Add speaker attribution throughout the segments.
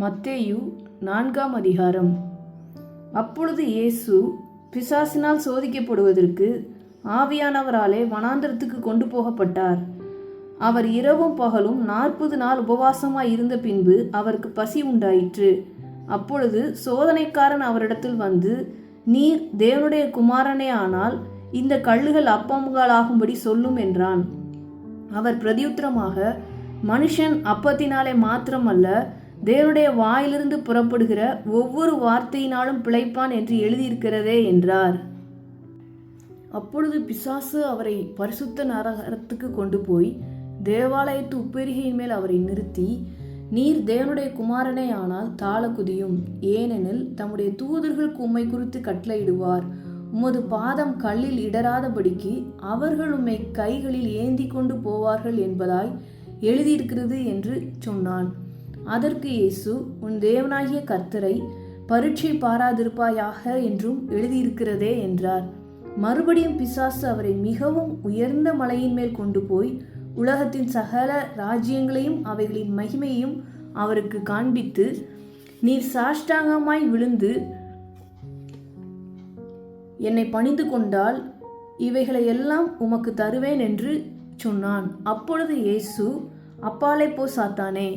Speaker 1: மத்தேயு 4ஆம் அதிகாரம். அப்பொழுது இயேசு பிசாசினால் சோதிக்கப்படுவதற்கு ஆவியானவராலே வனாந்தரத்துக்கு கொண்டு போகப்பட்டார். அவர் இரவும் பகலும் 40 நாள் உபவாசமாய் இருந்த பின்பு அவருக்கு பசி உண்டாயிற்று. அப்பொழுது சோதனைக்காரன் அவரிடத்தில் வந்து, நீர் தேவனுடைய குமாரனே ஆனால் இந்த கல்லுகள் அப்பங்களாகும்படி சொல்லும் என்றான். அவர் பிரதியுத்தரமாக, மனுஷன் அப்பத்தினாலே மாத்திரமல்ல, தேவனுடைய வாயிலிருந்து புறப்படுகிற ஒவ்வொரு வார்த்தையினாலும் பிழைப்பான் என்று எழுதியிருக்கிறதே என்றார். அப்பொழுது பிசாசு அவரை பரிசுத்த நரகத்துக்கு கொண்டு போய் தேவாலயத்து உப்பெரிகையின் மேல் அவரை நிறுத்தி, நீர் தேவனுடைய குமாரனே ஆனால் தாழ குதியும், ஏனெனில் தம்முடைய தூதர்களுக்கு உம்மை குறித்து கட்டளையிடுவார். உமது பாதம் கல்லில் இடராதபடிக்கு அவர்கள் உம்மை கைகளில் ஏந்தி கொண்டு போவார்கள் என்பதாய் எழுதியிருக்கிறது என்று சொன்னான். அதற்கு இயேசு, உன் தேவனாகிய கர்த்தரை பரீட்சை பாராதிருப்பாயாக என்றும் எழுதியிருக்கிறதே என்றார். மறுபடியும் பிசாசு அவரை மிகவும் உயர்ந்த மலையின் மேல் கொண்டு போய் உலகத்தின் சகல ராஜ்யங்களையும் அவைகளின் மகிமையையும் அவருக்கு காண்பித்து, நீர் சாஷ்டாங்கமாய் விழுந்து என்னை பணிந்து கொண்டால் இவைகளை எல்லாம் உமக்கு தருவேன் என்று சொன்னான். அப்பொழுது இயேசு, அப்பாலே போ சாத்தானே,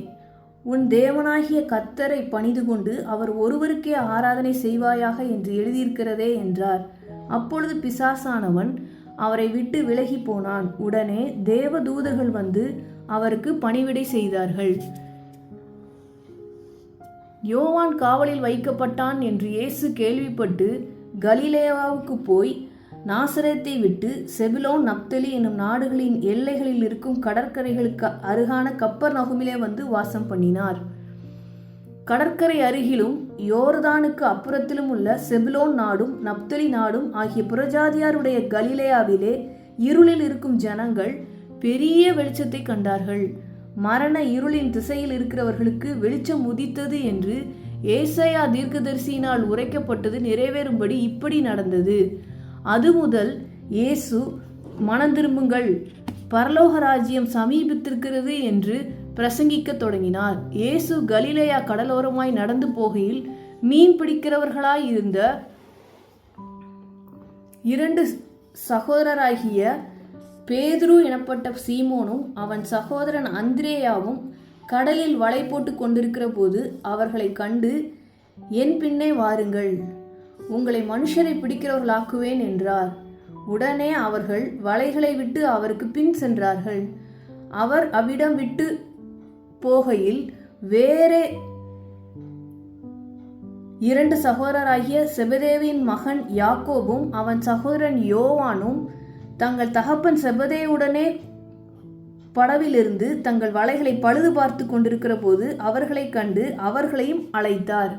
Speaker 1: உன் தேவனாகிய கர்த்தரை பணிந்து கொண்டு அவர் ஒருவருக்கே ஆராதனை செய்வாயாக என்று எழுதியிருக்கிறதே என்றார். அப்பொழுது பிசாசானவன் அவரை விட்டு விலகி போனான். உடனே தேவ தூதர்கள் வந்து அவருக்கு பணிவிடை செய்தார்கள். யோவான் காவலில் வைக்கப்பட்டான் என்று இயேசு கேள்விப்பட்டு கலிலேயாவுக்கு போய் நாசரேத்தை விட்டு செபுலோன் நப்தலி என்னும் நாடுகளின் எல்லைகளில் இருக்கும் கடற்கரைகளுக்கு அருகான கப்பர்நகூமிலே வந்து வாசம் பண்ணினார். கடற்கரை அருகிலும் யோர்தானுக்கு அப்புறத்திலும் உள்ள செபுலோன் நாடும் நப்தலி நாடும் ஆகிய புறஜாதியாருடைய கலிலேயாவிலே இருளில் இருக்கும் ஜனங்கள் பெரிய வெளிச்சத்தை கண்டார்கள். மரண இருளின் திசையில் இருக்கிறவர்களுக்கு வெளிச்சம் உதித்தது என்று ஏசாயா தீர்க்கதரிசியினால் உரைக்கப்பட்டது நிறைவேறும்படி இப்படி நடந்தது. அது முதல் இயேசு, மனந்திரும்புங்கள், பரலோக ராஜ்யம் சமீபித்திருக்கிறது என்று பிரசங்கிக்க தொடங்கினார். இயேசு கலிலேயா கடலோரமாய் நடந்து போகையில் மீன் பிடிக்கிறவர்களாய் இருந்த 2 சகோதரராகிய பேதுரு எனப்பட்ட சீமோனும் அவன் சகோதரன் அந்திரேயாவும் கடலில் வலை போட்டு கொண்டிருக்கிற போது அவர்களை கண்டு, என் பின்னே வாருங்கள், உங்களை மனுஷரை பிடிக்கிறவர்களாக்குவேன் என்றார். உடனே அவர்கள் வலைகளை விட்டு அவருக்கு பின் சென்றார்கள். அவர் அவ்விடம் விட்டு போகையில் வேறே 2 சகோதரராகிய செபதேவின் மகன் யாக்கோபும் அவன் சகோதரன் யோவானும் தங்கள் தகப்பன் செபதேவுடனே படவிலிருந்து தங்கள் வலைகளை பழுது பார்த்து கொண்டிருக்கிற போது அவர்களை கண்டு அவர்களையும் அழைத்தார்.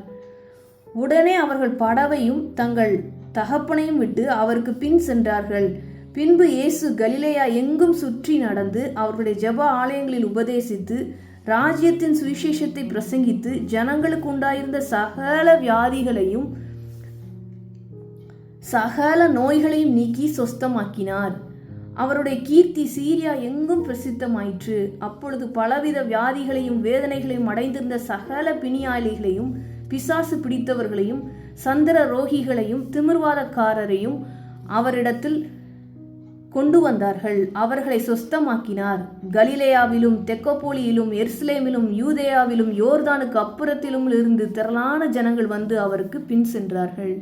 Speaker 1: உடனே அவர்கள் படவையும் தங்கள் தகப்பனையும் விட்டு அவருக்கு பின் சென்றார்கள். பின்பு இயேசு கலிலேயா எங்கும் சுற்றி நடந்து அவர்களுடைய ஜெப ஆலயங்களில் உபதேசித்து ராஜ்யத்தின் சுவிசேஷத்தை பிரசங்கித்து ஜனங்களுக்கு உண்டாயிருந்த சகல வியாதிகளையும் சகல நோய்களையும் நீக்கி சொஸ்தமாக்கினார். அவருடைய கீர்த்தி சீரியா எங்கும் பிரசித்தமாயிற்று. அப்பொழுது பலவித வியாதிகளையும் வேதனைகளையும் அடைந்திருந்த சகல பிணியாளிகளையும் பிசாசு பிடித்தவர்களையும் சந்திர ரோகிகளையும் திமிர்வாதக்காரரையும் அவரிடத்தில் கொண்டு வந்தார்கள். அவர்களை சொஸ்தமாக்கினார். கலிலேயாவிலும் தெக்கப்போலியிலும் எருசலேமிலும் யூதேயாவிலும் யோர்தானுக்கு அப்புறத்திலும் இருந்து திரளான ஜனங்கள் வந்து அவருக்கு பின் சென்றார்கள்.